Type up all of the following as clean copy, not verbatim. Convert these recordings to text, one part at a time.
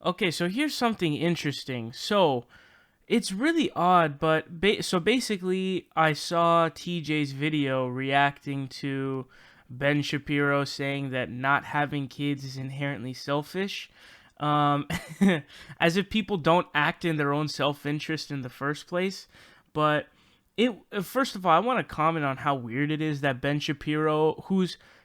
Okay, so here's something interesting. So it's really odd, but so basically, I saw TJ's video reacting to Ben Shapiro saying that not having kids is inherently selfish. Um, as if people don't act in their own self interest in the first place. But first of all, I want to comment on how weird it is that Ben Shapiro,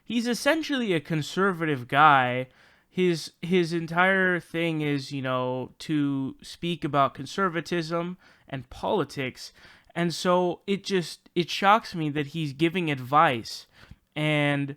he's essentially a conservative guy, his entire thing is, to speak about conservatism and politics. And so it shocks me that he's giving advice, and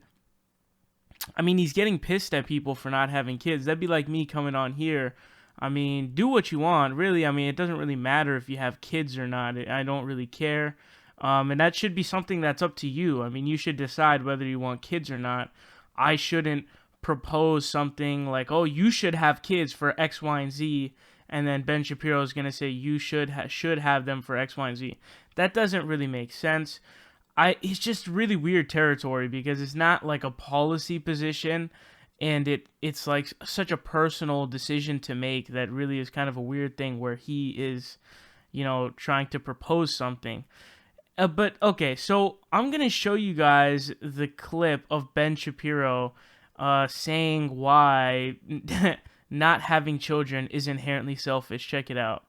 I mean, he's getting pissed at people for not having kids. That'd be like me coming on here. I mean, do what you want, really. I mean, it doesn't really matter if you have kids or not. I don't really care. And that should be something that's up to you. I mean, you should decide whether you want kids or not. I shouldn't propose something like, oh, you should have kids for X, Y, and Z. And then Ben Shapiro is going to say you should have them for X, Y, and Z. That doesn't really make sense. It's just really weird territory because it's not like a policy position, and it's like such a personal decision to make that really is kind of a weird thing where he is, trying to propose something. But okay, so I'm gonna show you guys the clip of Ben Shapiro saying why not having children is inherently selfish. Check it out.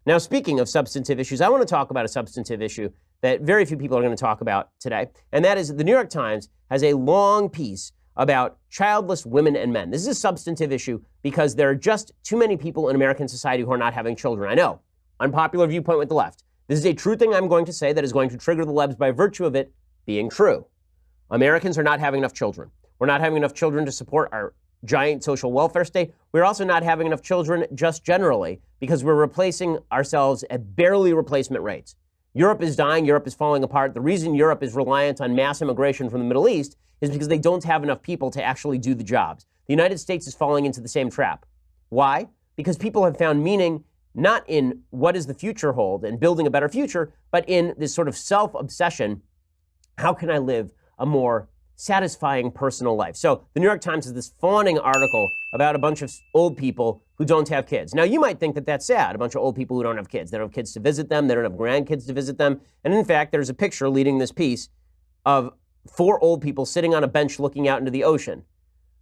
Now, speaking of substantive issues, I want to talk about a substantive issue that very few people are going to talk about today, and that is the New York Times has a long piece about childless women and men. This is a substantive issue because there are just too many people in American society who are not having children. I know, unpopular viewpoint with the left. This is a true thing I'm going to say that is going to trigger the lebs by virtue of it being true. Americans are not having enough children. We're not having enough children to support our giant social welfare state. We're also not having enough children just generally because we're replacing ourselves at barely replacement rates. Europe is dying. Europe is falling apart. The reason Europe is reliant on mass immigration from the Middle East is because they don't have enough people to actually do the jobs. The United States is falling into the same trap. Why? Because people have found meaning not in what does the future hold and building a better future, but in this sort of self-obsession. How can I live a more satisfying personal life? So the New York Times has this fawning article about a bunch of old people who don't have kids. Now, you might think that that's sad, a bunch of old people who don't have kids. They don't have kids to visit them. They don't have grandkids to visit them. And in fact, there's a picture leading this piece of 4 old people sitting on a bench looking out into the ocean,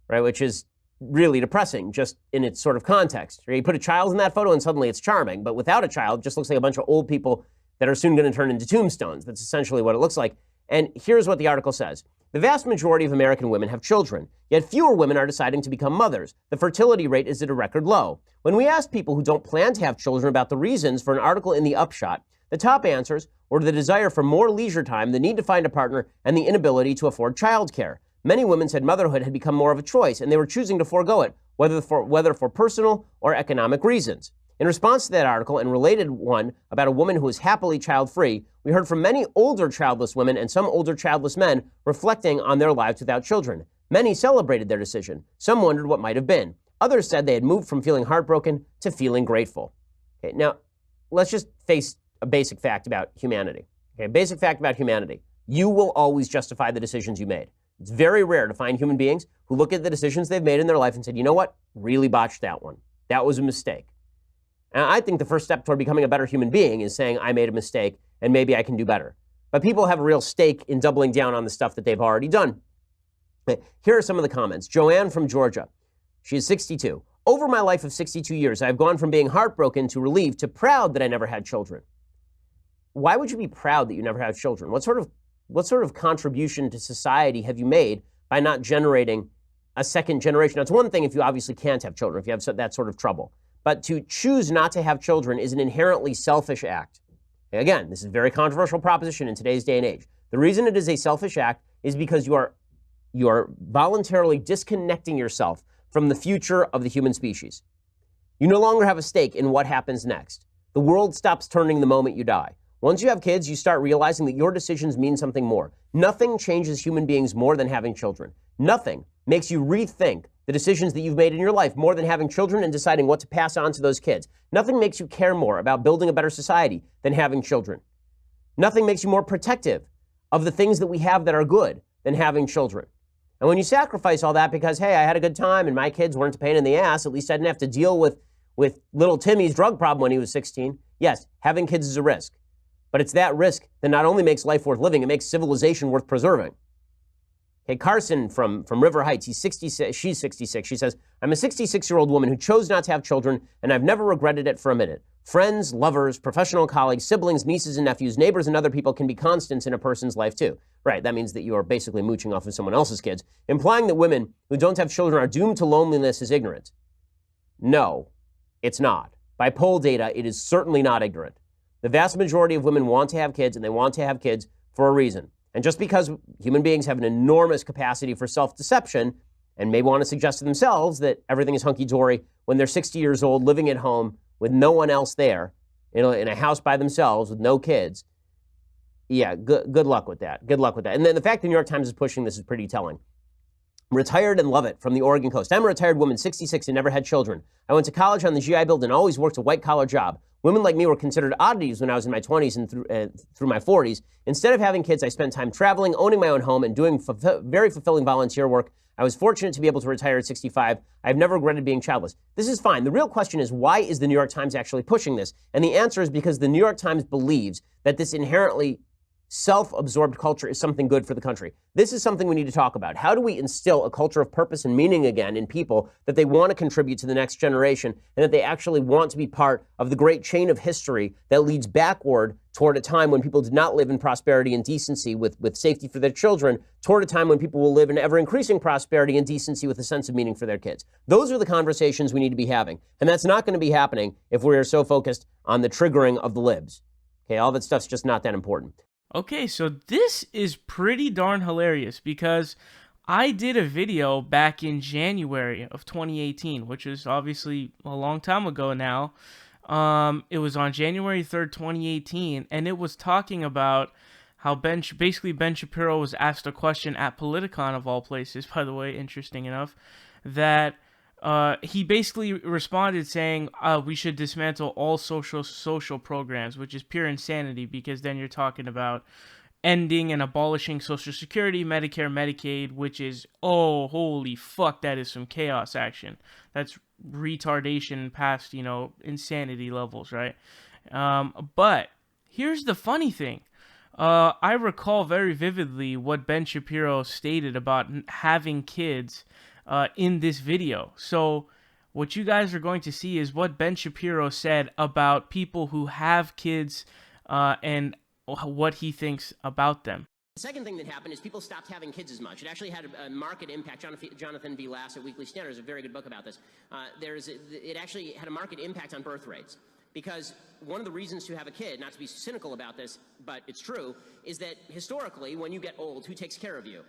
right, which is really depressing just in its sort of context. You put a child in that photo and suddenly it's charming, but without a child, it just looks like a bunch of old people that are soon going to turn into tombstones. That's essentially what it looks like. And here's what the article says. The vast majority of American women have children, yet fewer women are deciding to become mothers. The fertility rate is at a record low. When we asked people who don't plan to have children about the reasons for an article in the Upshot, the top answers were the desire for more leisure time, the need to find a partner, and the inability to afford childcare. Many women said motherhood had become more of a choice, and they were choosing to forego it, whether for personal or economic reasons. In response to that article and related one about a woman who is happily child-free, we heard from many older childless women and some older childless men reflecting on their lives without children. Many celebrated their decision. Some wondered what might have been. Others said they had moved from feeling heartbroken to feeling grateful. Okay, now, let's just face a basic fact about humanity. Okay, basic fact about humanity. You will always justify the decisions you made. It's very rare to find human beings who look at the decisions they've made in their life and said, you know what, really botched that one. That was a mistake. And I think the first step toward becoming a better human being is saying, I made a mistake and maybe I can do better. But people have a real stake in doubling down on the stuff that they've already done. Here are some of the comments. Joanne from Georgia. She is 62. Over my life of 62 years, I have gone from being heartbroken to relieved to proud that I never had children. Why would you be proud that you never had children? What sort of contribution to society have you made by not generating a second generation? Now, it's one thing if you obviously can't have children, if you have that sort of trouble. But to choose not to have children is an inherently selfish act. Again, this is a very controversial proposition in today's day and age. The reason it is a selfish act is because you are voluntarily disconnecting yourself from the future of the human species. You no longer have a stake in what happens next. The world stops turning the moment you die. Once you have kids, you start realizing that your decisions mean something more. Nothing changes human beings more than having children. Nothing makes you rethink the decisions that you've made in your life more than having children and deciding what to pass on to those kids. Nothing makes you care more about building a better society than having children. Nothing makes you more protective of the things that we have that are good than having children. And when you sacrifice all that because, hey, I had a good time and my kids weren't a pain in the ass, at least I didn't have to deal with with little Timmy's drug problem when he was 16. Yes, having kids is a risk. But it's that risk that not only makes life worth living, it makes civilization worth preserving. Okay, Carson from River Heights, he's 66, she's 66. She says, I'm a 66-year-old woman who chose not to have children, and I've never regretted it for a minute. Friends, lovers, professional colleagues, siblings, nieces and nephews, neighbors, and other people can be constants in a person's life too. Right, that means that you are basically mooching off of someone else's kids. Implying that women who don't have children are doomed to loneliness is ignorant. No, it's not. By poll data, it is certainly not ignorant. The vast majority of women want to have kids, and they want to have kids for a reason. And just because human beings have an enormous capacity for self-deception and may want to suggest to themselves that everything is hunky-dory when they're 60 years old, living at home with no one else there, in a house by themselves with no kids, yeah, good luck with that. Good luck with that. And then the fact the New York Times is pushing this is pretty telling. Retired and love it from the Oregon coast. I'm a retired woman, 66, and never had children. I went to college on the GI Bill and always worked a white-collar job. Women like me were considered oddities when I was in my 20s and through my 40s. Instead of having kids, I spent time traveling, owning my own home, and doing very fulfilling volunteer work. I was fortunate to be able to retire at 65. I've never regretted being childless. This is fine. The real question is, why is the New York Times actually pushing this? And the answer is because the New York Times believes that this inherently self-absorbed culture is something good for the country. This is something we need to talk about. How do we instill a culture of purpose and meaning again in people that they want to contribute to the next generation and that they actually want to be part of the great chain of history that leads backward toward a time when people did not live in prosperity and decency with safety for their children, toward a time when people will live in ever-increasing prosperity and decency with a sense of meaning for their kids. Those are the conversations we need to be having. And that's not going to be happening if we are so focused on the triggering of the libs. Okay, all that stuff's just not that important. Okay, so this is pretty darn hilarious because I did a video back in January of 2018, which is obviously a long time ago now. It was on January 3rd, 2018, and it was talking about how Ben Shapiro was asked a question at Politicon, of all places, by the way, interesting enough, that he basically responded saying we should dismantle all social programs, which is pure insanity because then you're talking about ending and abolishing Social Security, Medicare, Medicaid, which is, oh, holy fuck, that is some chaos action. That's retardation past, insanity levels, right? But here's the funny thing. I recall very vividly what Ben Shapiro stated about having kids in this video. So what you guys are going to see is what Ben Shapiro said about people who have kids and what he thinks about them. The second thing that happened is people stopped having kids as much. It actually had a market impact. Jonathan V. Lass at Weekly Standard has a very good book about this. It actually had a market impact on birth rates. Because one of the reasons to have a kid, not to be cynical about this, but it's true, is that historically, when you get old, who takes care of you?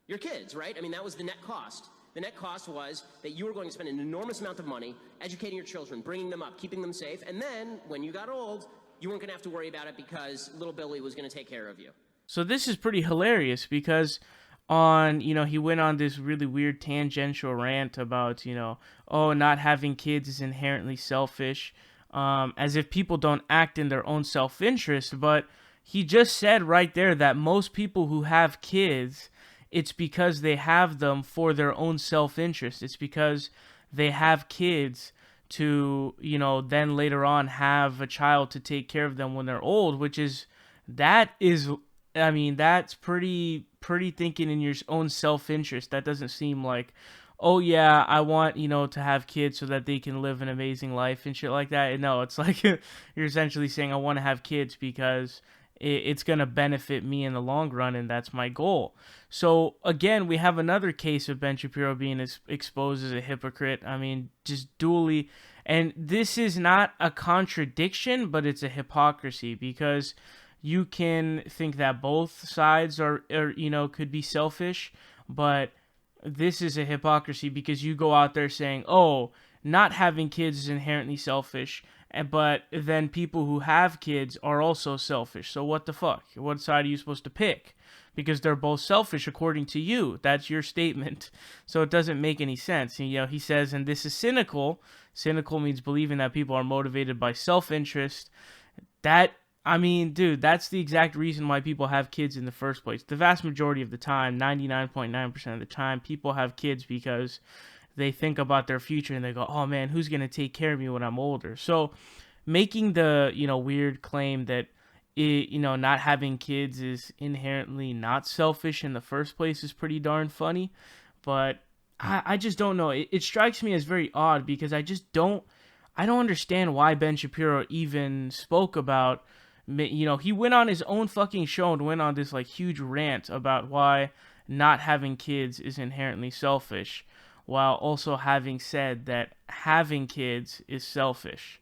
Your kids, right? I mean, that was the net cost. The net cost was that you were going to spend an enormous amount of money educating your children, bringing them up, keeping them safe, and then, when you got old, you weren't going to have to worry about it because little Billy was going to take care of you. So this is pretty hilarious because he went on this really weird tangential rant about, not having kids is inherently selfish, as if people don't act in their own self-interest. But he just said right there that most people who have kids, it's because they have them for their own self-interest. It's because they have kids to, then later on have a child to take care of them when they're old, that's pretty thinking in your own self-interest. That doesn't seem like, oh yeah, I want, to have kids so that they can live an amazing life and shit like that. No, it's like you're essentially saying I want to have kids because it's going to benefit me in the long run, and that's my goal. So again, we have another case of Ben Shapiro being exposed as a hypocrite. I mean, just dually. And this is not a contradiction, but it's a hypocrisy, because you can think that both sides are could be selfish, but this is a hypocrisy because you go out there saying, oh, not having kids is inherently selfish, but then people who have kids are also selfish. So what the fuck? What side are you supposed to pick? Because they're both selfish according to you. That's your statement. So it doesn't make any sense. He says, and this is cynical. Cynical means believing that people are motivated by self-interest. That's the exact reason why people have kids in the first place. The vast majority of the time, 99.9% of the time, people have kids because they think about their future and they go, oh man, who's going to take care of me when I'm older? So making the, weird claim that not having kids is inherently not selfish in the first place is pretty darn funny. But I just don't know. It strikes me as very odd because I don't understand why Ben Shapiro even spoke about, he went on his own fucking show and went on this like huge rant about why not having kids is inherently selfish, while also having said that having kids is selfish.